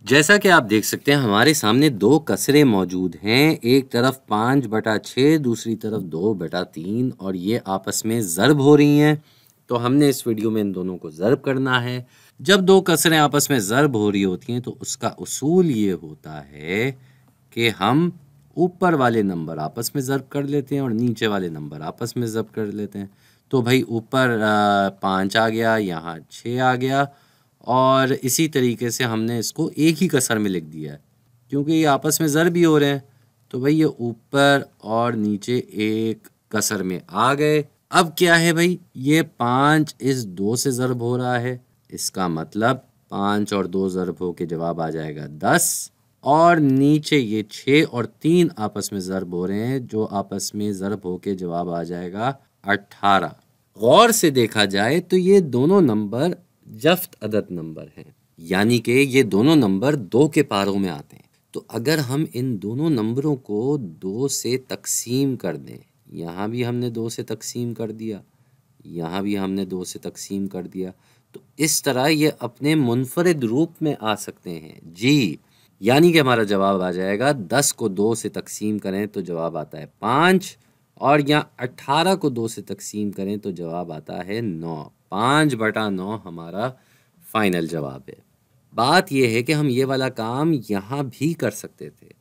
जैसा कि आप देख सकते हैं हमारे सामने दो कसरे मौजूद हैं। एक तरफ 5/6, दूसरी तरफ 2/3 और ये आपस में ज़र्ब हो रही हैं। तो हमने इस वीडियो में इन दोनों को ज़र्ब करना है। जब दो कसरें आपस में ज़र्ब हो रही होती हैं तो उसका उसूल ये होता है कि हम ऊपर वाले नंबर आपस में ज़र्ब कर लेते हैं और नीचे वाले नंबर आपस में ज़र्ब कर लेते हैं। तो भाई ऊपर 5 आ गया, यहाँ 6 आ गया और इसी तरीके से हमने इसको एक ही कसर में लिख दिया है क्योंकि ये आपस में ज़र्ब भी हो रहे हैं। तो भाई ये ऊपर और नीचे एक कसर में आ गए। अब क्या है भाई, ये 5 इस 2 से ज़र्ब हो रहा है, इसका मतलब 5 और 2 ज़र्ब हो के जवाब आ जाएगा 10। और नीचे ये 6 और 3 आपस में ज़र्ब हो रहे हैं, जो आपस में ज़र्ब हो के जवाब आ जाएगा 18। गौर से देखा जाए तो ये दोनों नंबर जफ्त अदद नंबर हैं, यानी कि ये दोनों नंबर 2 के पारों में आते हैं। तो अगर हम इन दोनों नंबरों को 2 से तकसीम कर दें, यहाँ भी हमने 2 से तकसीम कर दिया, यहाँ भी हमने 2 से तकसीम कर दिया, तो इस तरह ये अपने मुनफरिद रूप में आ सकते हैं जी। यानी कि हमारा जवाब आ जाएगा 10 को 2 से तकसीम करें तो जवाब आता है 5 और यहाँ 18 को 2 से तकसीम करें तो जवाब आता है 9। 5/9 हमारा फाइनल जवाब है। बात यह है कि हम ये वाला काम यहाँ भी कर सकते थे।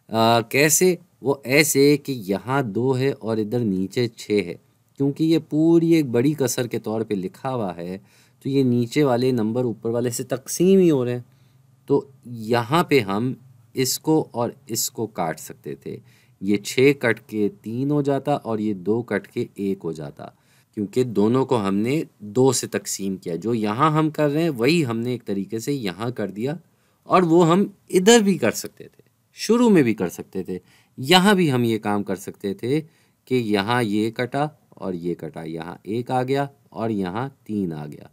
कैसे? वो ऐसे कि यहाँ 2 है और इधर नीचे 6 है। क्योंकि ये पूरी एक बड़ी कसर के तौर पे लिखा हुआ है तो ये नीचे वाले नंबर ऊपर वाले से तकसीम ही हो रहे हैं। तो यहाँ पे हम इसको और इसको काट सकते थे। ये 6 कट के 3 हो जाता और ये 2 कट के 1 हो जाता, क्योंकि दोनों को हमने 2 से तकसीम किया। जो यहाँ हम कर रहे हैं वही हमने एक तरीके से यहाँ कर दिया और वो हम इधर भी कर सकते थे, शुरू में भी कर सकते थे। यहाँ भी हम ये काम कर सकते थे कि यहाँ ये कटा और ये कटा, यहाँ 1 आ गया और यहाँ 3 आ गया।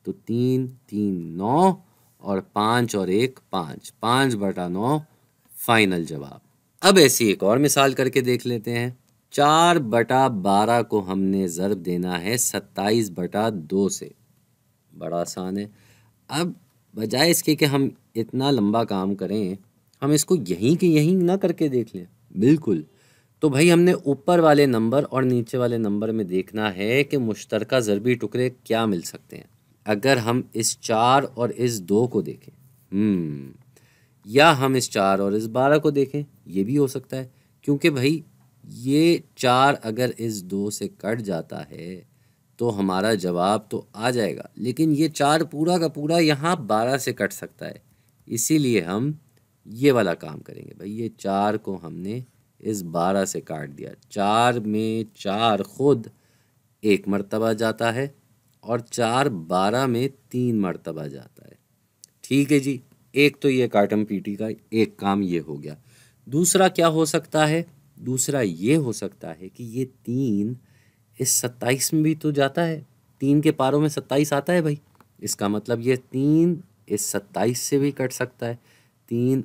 तो 3 3 9 और 5 और 1 5, 5/9 फाइनल जवाब। अब ऐसी एक और मिसाल करके देख लेते हैं। 4/12 को हमने ज़र्ब देना है 27/2 से। बड़ा आसान है। अब बजाय इसके कि हम इतना लंबा काम करें, हम इसको यहीं के यहीं ना करके देख लें। बिल्कुल। तो भाई हमने ऊपर वाले नंबर और नीचे वाले नंबर में देखना है कि मुश्तरका ज़रबी टुकड़े क्या मिल सकते हैं। अगर हम इस 4 और इस 2 को देखें, या हम इस 4 और इस 12 को देखें, ये भी हो सकता है। क्योंकि भाई ये 4 अगर इस 2 से कट जाता है तो हमारा जवाब तो आ जाएगा, लेकिन ये 4 पूरा का पूरा यहाँ 12 से कट सकता है। इसीलिए हम ये वाला काम करेंगे। भाई ये 4 को हमने इस 12 से काट दिया। 4 में 4 खुद 1 मरतबा जाता है और 4 12 में 3 मरतबा जाता है। ठीक है जी। एक तो ये काटम पीटी का एक काम ये हो गया। दूसरा क्या हो सकता है? दूसरा ये हो सकता है कि ये 3 इस 27 में भी तो जाता है। 3 के पारों में 27 आता है भाई। इसका मतलब ये 3 इस 27 से भी कट सकता है। 3,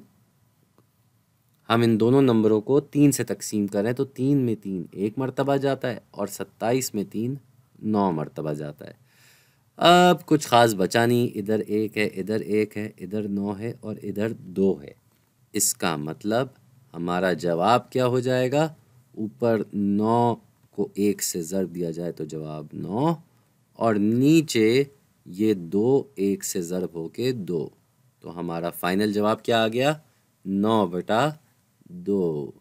हम इन दोनों नंबरों को 3 से तकसीम करें तो 3 में 3 1 मरतबा जाता है और 27 में 3 9 मरतबा जाता है। अब कुछ ख़ास बचा नहीं, इधर 1 है, इधर 1 है, इधर 9 है और इधर 2 है। इसका मतलब हमारा जवाब क्या हो जाएगा? ऊपर 9 को 1 से ज़र्ब दिया जाए तो जवाब 9 और नीचे ये 2 1 से ज़र्ब हो के 2। तो हमारा फाइनल जवाब क्या आ गया? 9/2।